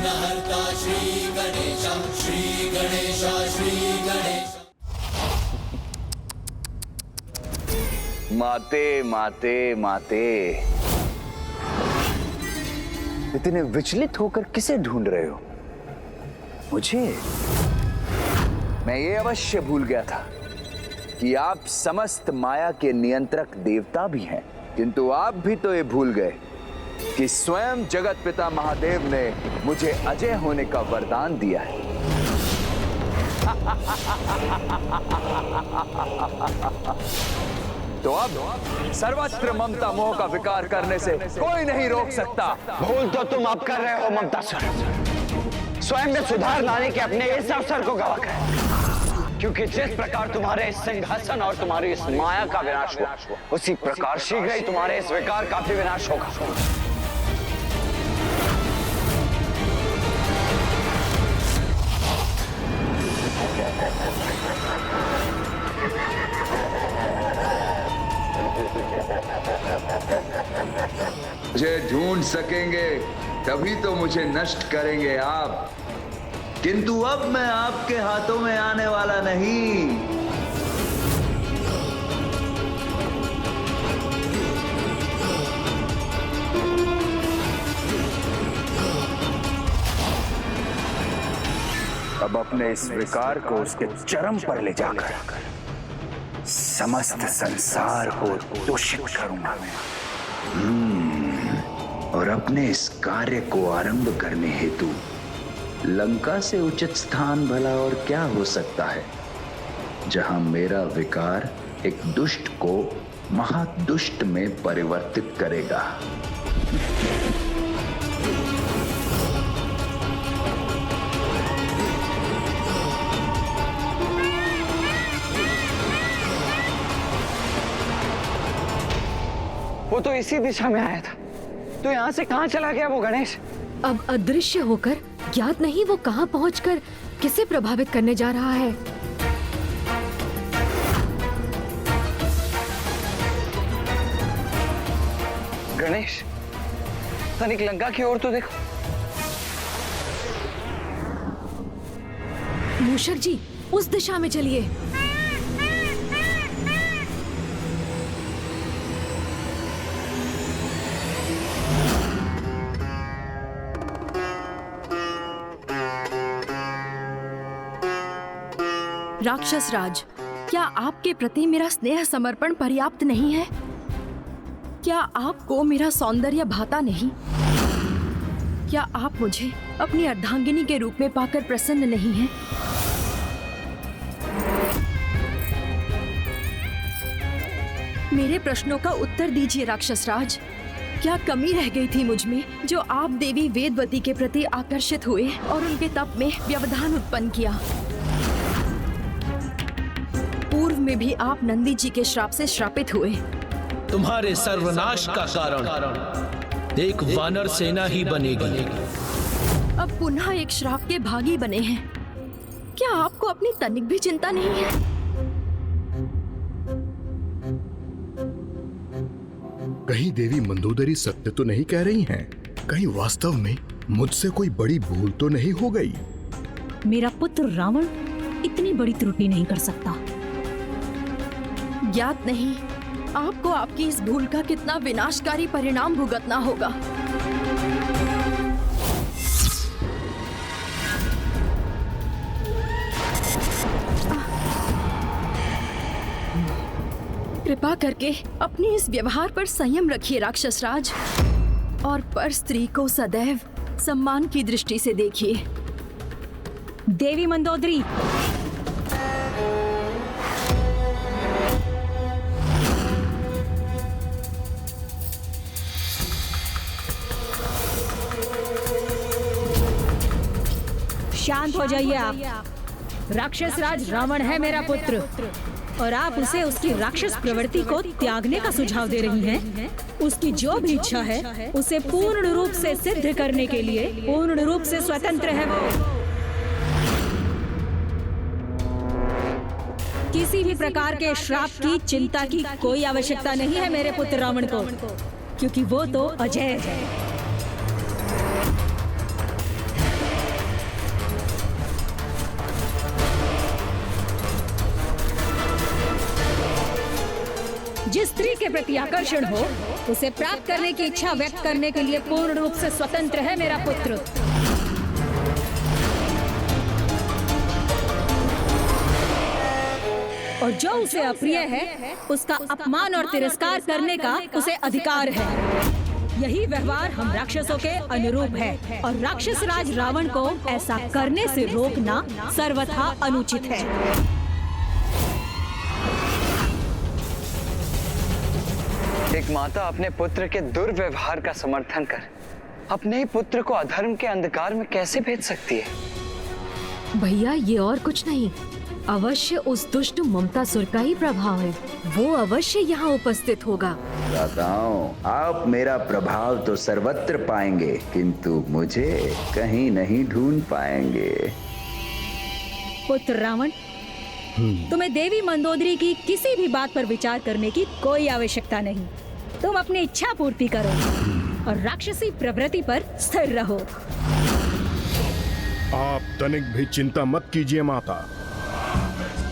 विघ्नहर्ता श्री गणेश, श्री गणेश, श्री गणेश। माते माते माते, इतने विचलित होकर किसे ढूंढ रहे हो? मुझे? मैं ये अवश्य भूल गया था कि आप समस्त माया के नियंत्रक देवता भी हैं, किंतु आप भी तो ये भूल गए कि स्वयं जगत पिता महादेव ने मुझे अजय होने का वरदान दिया है। तो अब सर्वत्र ममता मोह का विकार करने से कोई नहीं रोक सकता। भूल तो तुम अब कर रहे हो ममतासुर। स्वयं में सुधार लाने के अपने इस अवसर को गवा कर, क्योंकि जिस प्रकार तुम्हारे इस सिंहासन और तुम्हारी इस माया का विनाश हुआ, उसी प्रकार शीघ्र ही तुम्हारे इस विकार का भी विनाश होगा। मुझे ढूंढ सकेंगे तभी तो मुझे नष्ट करेंगे आप, किंतु अब मैं आपके हाथों में आने वाला नहीं। अब अपने इस विकार को उसके चरम पर ले जाकर समस्त संसार को दूषित करूंगा और अपने इस कार्य को आरंभ करने हेतु लंका से उचित स्थान भला और क्या हो सकता है, जहां मेरा विकार एक दुष्ट को महादुष्ट में परिवर्तित करेगा। वो तो इसी दिशा में आया था, तो यहाँ से कहाँ चला गया वो गणेश? अब अदृश्य होकर ज्ञात नहीं वो कहाँ पहुंचकर किसे प्रभावित करने जा रहा है। गणेश, तनिक लंका की ओर तो देखो। मूषक जी, उस दिशा में चलिए। राक्षस राज, क्या आपके प्रति मेरा स्नेह समर्पण पर्याप्त नहीं है? क्या आपको मेरा सौंदर्य भाता नहीं? क्या आप मुझे अपनी अर्धांगिनी के रूप में पाकर प्रसन्न नहीं हैं? मेरे प्रश्नों का उत्तर दीजिए राक्षस राज। क्या कमी रह गई थी मुझ में जो आप देवी वेदवती के प्रति आकर्षित हुए और उनके तप में व्यवधान उत्पन्न किया? पूर्व में भी आप नंदी जी के श्राप से श्रापित हुए। तुम्हारे सर्वनाश का कारण एक वानर सेना ही बनेगी। अब पुनः एक श्राप के भागी बने हैं। क्या आपको अपनी तनिक भी चिंता नहीं है? कहीं देवी मंदोदरी सत्य तो नहीं कह रही हैं? कहीं वास्तव में मुझसे कोई बड़ी भूल तो नहीं हो गई? मेरा पुत्र रावण इतनी बड़ी त्रुटि नहीं कर सकता। ज्ञात नहीं आपको आपकी इस भूल का कितना विनाशकारी परिणाम भुगतना होगा। कृपा करके अपने इस व्यवहार पर संयम रखिए राक्षस राज, और पर स्त्री को सदैव सम्मान की दृष्टि से देखिए। देवी मंदोदरी, शांत हो जाइए आप। राक्षस राज रावण है मेरा पुत्र, और आप उसे उसकी राक्षस प्रवृत्ति को त्यागने का सुझाव दे रही हैं। उसकी जो भी इच्छा है उसे पूर्ण रूप से सिद्ध करने के लिए पूर्ण रूप से स्वतंत्र है वो। किसी भी प्रकार के श्राप की चिंता की कोई आवश्यकता नहीं है मेरे पुत्र रावण को, क्योंकि वो तो अजय है। जिस स्त्री के प्रति आकर्षण हो उसे प्राप्त करने की इच्छा व्यक्त करने के लिए पूर्ण रूप से स्वतंत्र है मेरा पुत्र। और जो उसे अप्रिय है उसका अपमान और तिरस्कार करने का उसे अधिकार है। यही व्यवहार हम राक्षसों के अनुरूप है और राक्षस राज रावण को ऐसा करने से रोकना सर्वथा अनुचित है। एक माता अपने पुत्र के दुर्व्यवहार का समर्थन कर अपने ही पुत्र को अधर्म के अंधकार में कैसे भेज सकती है? भैया ये और कुछ नहीं, अवश्य उस दुष्ट ममतासुर का ही प्रभाव है। वो अवश्य यहाँ उपस्थित होगा। दाताओं, आप मेरा प्रभाव तो सर्वत्र पाएंगे, किंतु मुझे कहीं नहीं ढूंढ पाएंगे। पुत्र रावण, तुम्हें देवी मंदोदरी की किसी भी बात पर विचार करने की कोई आवश्यकता नहीं। तुम अपनी इच्छा पूर्ति करो और राक्षसी प्रवृत्ति पर स्थिर रहो। आप तनिक भी चिंता मत कीजिए माता।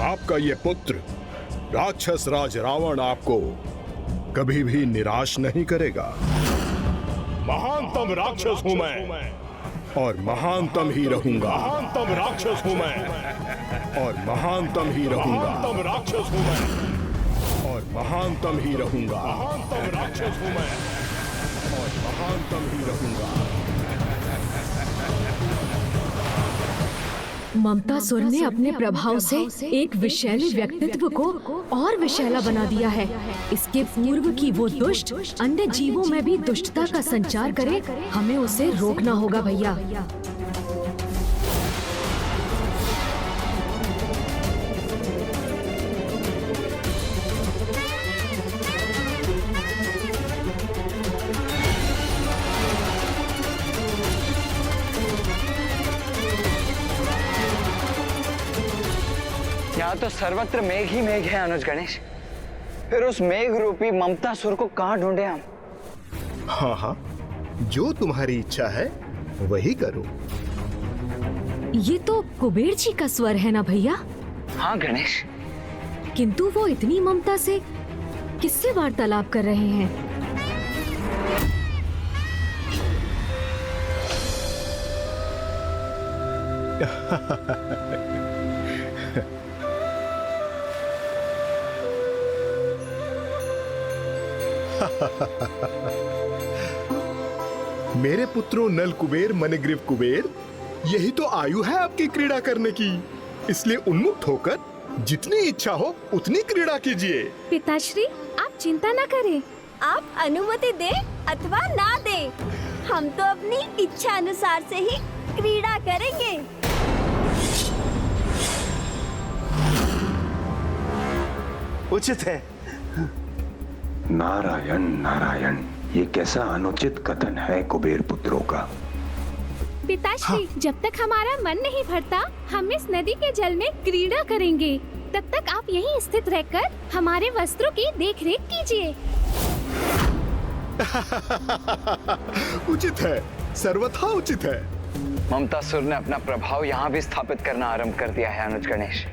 आपका ये पुत्र राक्षस राज रावण आपको कभी भी निराश नहीं करेगा। महानतम राक्षस हूं मैं और महानतम ही रहूंगा। महानतम राक्षस हूं मैं और महानतम ही रहूंगा। महानतम राक्षस हूं मैं और महानतम ही रहूंगा। महानतम राक्षस हूं मैं और महानतम ही रहूंगा। ममतासुर ने अपने प्रभाव से एक विषैले व्यक्तित्व को और विषैला बना दिया है। इसके पूर्व की वो दुष्ट अन्य जीवों में भी दुष्टता का संचार करे, हमें उसे रोकना होगा भैया। यहाँ तो सर्वत्र मेघ ही मेघ है अनुज गणेश। फिर उस मेघ रूपी ममतासुर को कहाँ ढूंढे हम? हाँ हाँ, जो तुम्हारी इच्छा है वही करो। ये तो कुबेर जी का स्वर है ना भैया? हाँ गणेश। किंतु वो इतनी ममता से किससे वार्तालाप कर रहे हैं? मेरे पुत्रों नल कुबेर मणिग्रीव कुबेर, यही तो आयु है आपकी क्रीड़ा करने की। इसलिए उन्मुक्त होकर जितनी इच्छा हो उतनी क्रीड़ा कीजिए। पिताश्री, आप चिंता न करें। आप अनुमति दे अथवा ना दे, हम तो अपनी इच्छा अनुसार से ही क्रीड़ा करेंगे। उचित है। नारायण नारायण, ये कैसा अनुचित कथन है कुबेर पुत्रों का। पिताश्री, जब तक हमारा मन नहीं भरता हम इस नदी के जल में क्रीड़ा करेंगे। तब तक आप यहीं स्थित रहकर हमारे वस्त्रों की देखरेख कीजिए। उचित है, सर्वथा उचित है। ममतासुर ने अपना प्रभाव यहाँ भी स्थापित करना आरंभ कर दिया है अनुज गणेश।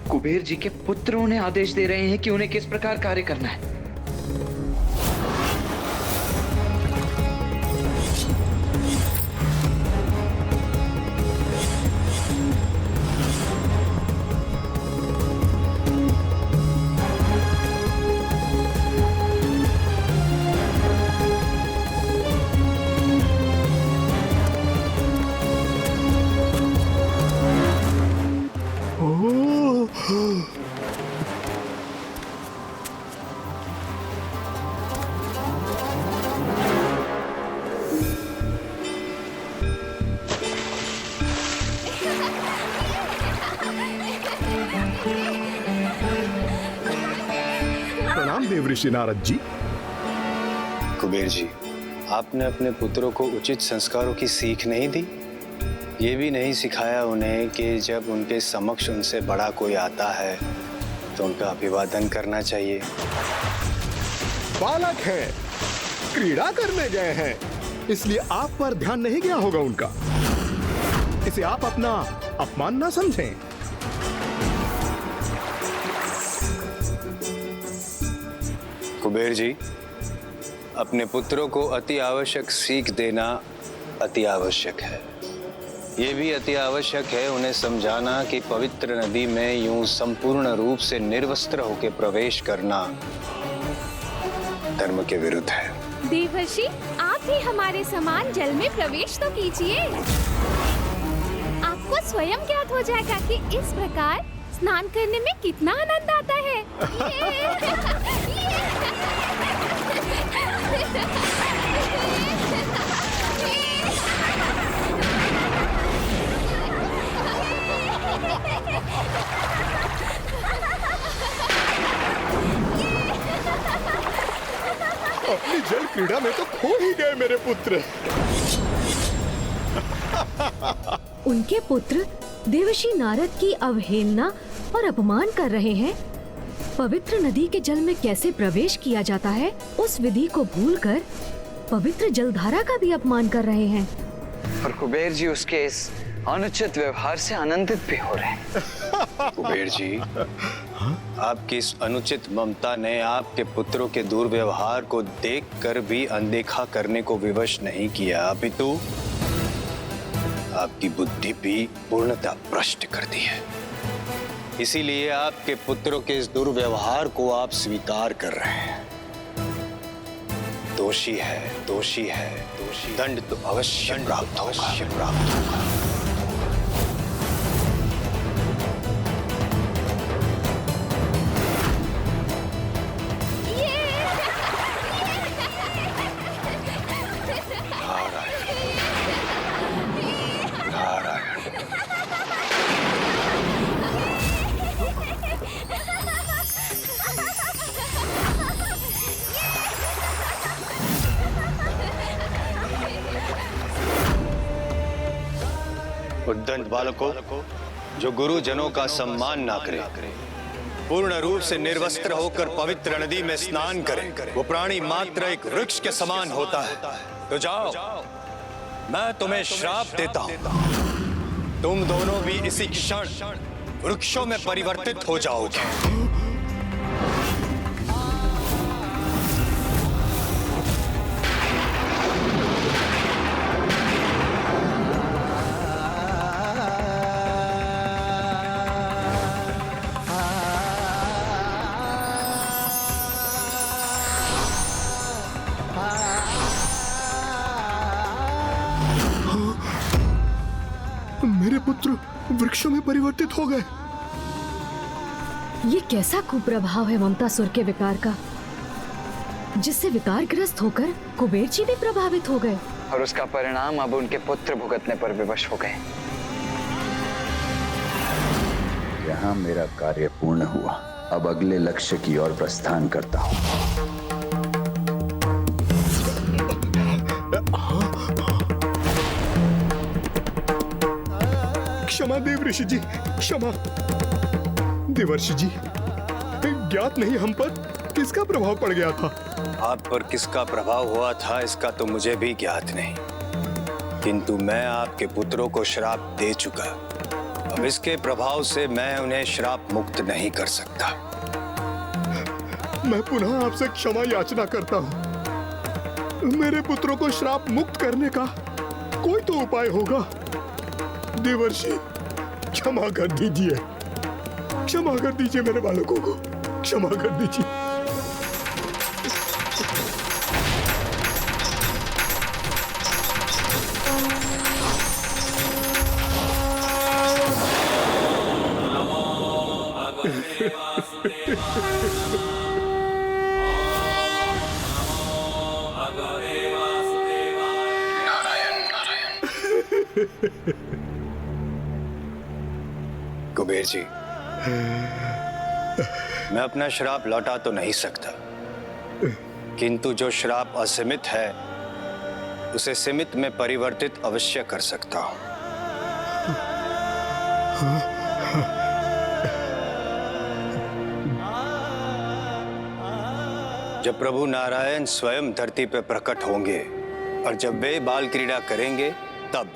कुबेर जी के पुत्र उन्हें आदेश दे रहे हैं कि उन्हें किस प्रकार कार्य करना है। प्रणाम देव ऋषि नारद जी। कुबेर जी, आपने अपने पुत्रों को उचित संस्कारों की सीख नहीं दी। ये भी नहीं सिखाया उन्हें कि जब उनके समक्ष उनसे बड़ा कोई आता है तो उनका अभिवादन करना चाहिए। बालक हैं, क्रीड़ा करने गए हैं, इसलिए आप पर ध्यान नहीं गया होगा उनका। इसे आप अपना अपमान ना समझें। कुबेर जी, अपने पुत्रों को अति आवश्यक सीख देना अति आवश्यक है। ये भी अति आवश्यक है उन्हें समझाना कि पवित्र नदी में यूं संपूर्ण रूप से निर्वस्त्र होकर प्रवेश करना धर्म के विरुद्ध है। देवर्षि, आप भी हमारे समान जल में प्रवेश तो कीजिए। आपको स्वयं ज्ञात हो जाएगा कि इस प्रकार स्नान करने में कितना आनंद आता है। अपनी जल क्रीड़ा में तो खो ही गए मेरे पुत्र। उनके पुत्र देवर्षि नारद की अवहेलना और अपमान कर रहे हैं। पवित्र नदी के जल में कैसे प्रवेश किया जाता है उस विधि को भूलकर पवित्र जलधारा का भी अपमान कर रहे हैं। और कुबेर जी उसके इस अनुचित व्यवहार से आनंदित भी हो रहे हैं। कुबेर जी, आपकी इस अनुचित ममता ने आपके पुत्रों के दुर्व्यवहार को देखकर भी अनदेखा करने को विवश नहीं किया, अपितु आपकी बुद्धि भी पूर्णतः भ्रष्ट कर दी है। इसीलिए आपके पुत्रों के इस दुर्व्यवहार को आप स्वीकार कर रहे हैं। दोषी है, दोषी है, दोषी। दंड तो अवश्य प्राप्त होगा। उद्दंड बालकों, जो गुरुजनों का सम्मान ना करे, पूर्ण रूप से निर्वस्त्र होकर पवित्र नदी में स्नान करे, वो प्राणी मात्र एक वृक्ष के समान होता है। तो जाओ, मैं तुम्हें श्राप देता हूं। तुम दोनों भी इसी क्षण वृक्षों में परिवर्तित हो जाओगे। मेरे पुत्र वृक्षों में परिवर्तित हो गए। ये कैसा कुप्रभाव है ममतासुर के विकार का, जिससे विकारग्रस्त होकर कुबेर जी भी प्रभावित हो गए। और उसका परिणाम अब उनके पुत्र भुगतने पर विवश हो गए। यहाँ मेरा कार्य पूर्ण हुआ। अब अगले लक्ष्य की ओर प्रस्थान करता हूँ। क्षमा देव ऋषि जी, क्षमा। देवर्षि जी, ज्ञात नहीं हम पर किसका प्रभाव पड़ गया था। आप पर किसका प्रभाव हुआ था इसका तो मुझे भी ज्ञात नहीं, किंतु मैं आपके पुत्रों को श्राप दे चुका। अब इसके प्रभाव से मैं उन्हें श्राप मुक्त नहीं कर सकता। मैं पुनः आपसे क्षमा याचना करता हूँ। मेरे पुत्रों को श्राप मुक्त करने का कोई तो उपाय होगा। देवर्षि, क्षमा कर दीजिए, क्षमा कर दीजिए मेरे बालकों को, क्षमा कर दीजिए। कुबेर जी, मैं अपना श्राप लौटा तो नहीं सकता, किंतु जो श्राप असीमित है उसे सीमित में परिवर्तित अवश्य कर सकता हूं। जब प्रभु नारायण स्वयं धरती पर प्रकट होंगे और जब वे बाल क्रीड़ा करेंगे, तब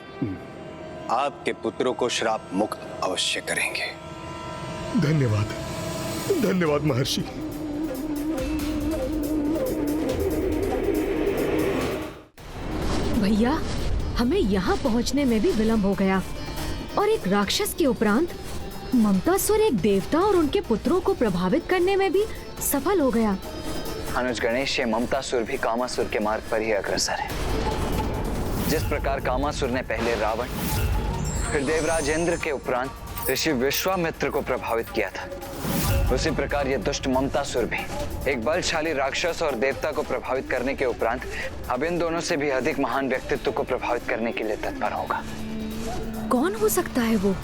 आपके पुत्रों को श्राप मुक्त अवश्य करेंगे। धन्यवाद, धन्यवाद महर्षि। भैया, हमें यहाँ पहुँचने में भी विलम्ब हो गया और एक राक्षस के उपरांत ममतासुर एक देवता और उनके पुत्रों को प्रभावित करने में भी सफल हो गया। अनुज गणेश, ये ममतासुर भी कामासुर के मार्ग पर ही अग्रसर है। जिस प्रकार कामासुर ने पहले रावण, फिर देवराज इंद्र के उपरांत ऋषि विश्वामित्र को प्रभावित किया था, उसी प्रकार ये दुष्ट ममतासुर भी एक बलशाली राक्षस और देवता को प्रभावित करने के उपरांत अब इन दोनों से भी अधिक महान व्यक्तित्व को प्रभावित करने के लिए तत्पर होगा। कौन हो सकता है वो?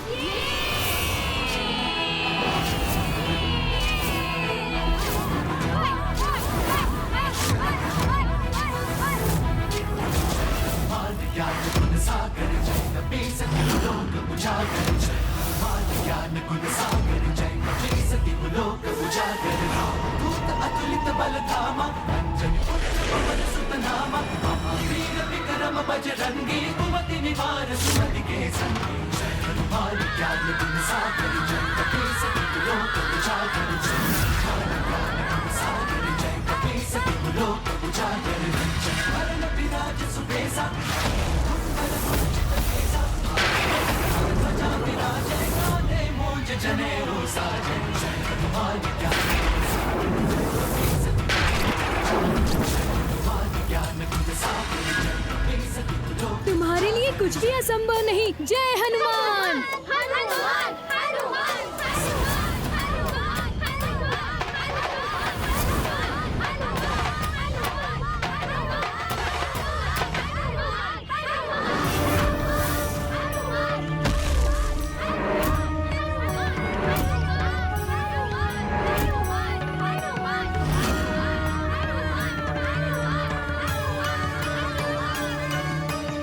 तुम्हारे लिए कुछ भी असंभव नहीं। जय हनुमान।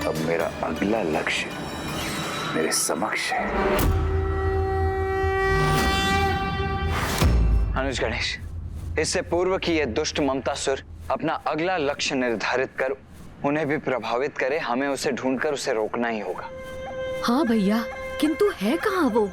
अब मेरा अगला लक्ष्य मेरे समक्ष है। अनुज गणेश, इससे पूर्व कि ये दुष्ट ममतासुर अपना अगला लक्ष्य निर्धारित कर उन्हें भी प्रभावित करे, हमें उसे ढूंढकर उसे रोकना ही होगा। हाँ भैया, किंतु है कहाँ वो?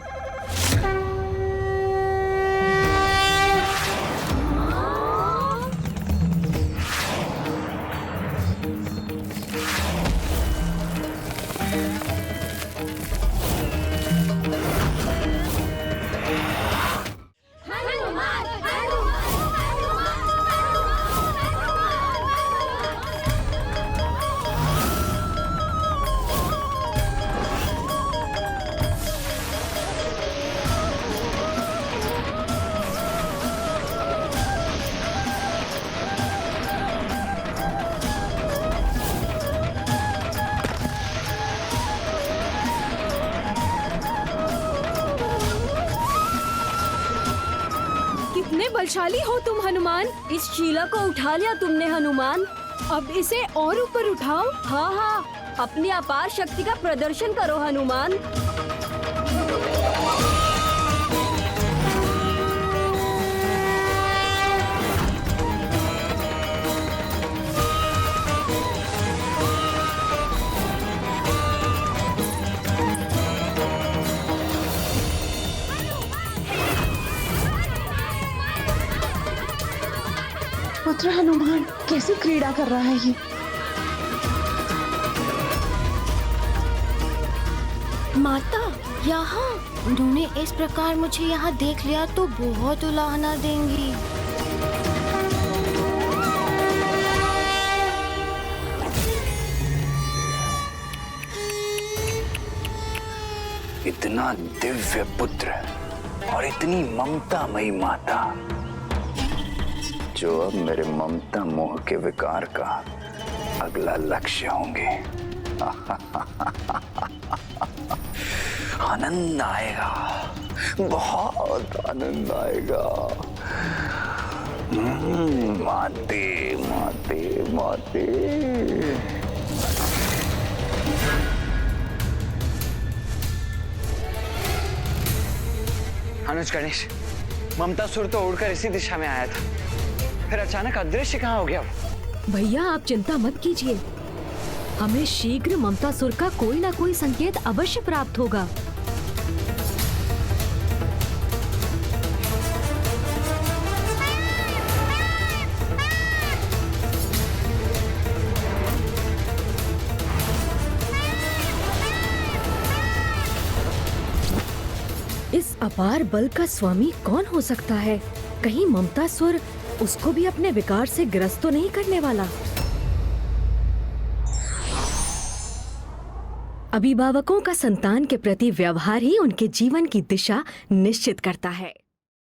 कितने बलशाली हो तुम हनुमान। इस शीला को उठा लिया तुमने हनुमान। अब इसे और ऊपर उठाओ। हाँ हाँ, अपनी अपार शक्ति का प्रदर्शन करो हनुमान। पुत्र हनुमान कैसी क्रीड़ा कर रहा है ये? माता, यहाँ उन्होंने इस प्रकार मुझे यहाँ देख लिया तो बहुत उलाहना देंगी। इतना दिव्य पुत्र और इतनी ममतामयी माता, जो अब मेरे ममता मोह के विकार का अगला लक्ष्य होंगे। आनंद आएगा, बहुत आनंद आएगा। माते माते माते। अनुज गणेश, ममतासुर तो उड़कर इसी दिशा में आया था, फिर अचानक अदृश्य कहाँ हो गया? भैया आप चिंता मत कीजिए, हमें शीघ्र ममतासुर का कोई ना कोई संकेत अवश्य प्राप्त होगा। इस अपार बल का स्वामी कौन हो सकता है? कहीं ममतासुर उसको भी अपने विकार से ग्रस्त तो नहीं करने वाला? अभिभावकों का संतान के प्रति व्यवहार ही उनके जीवन की दिशा निश्चित करता है।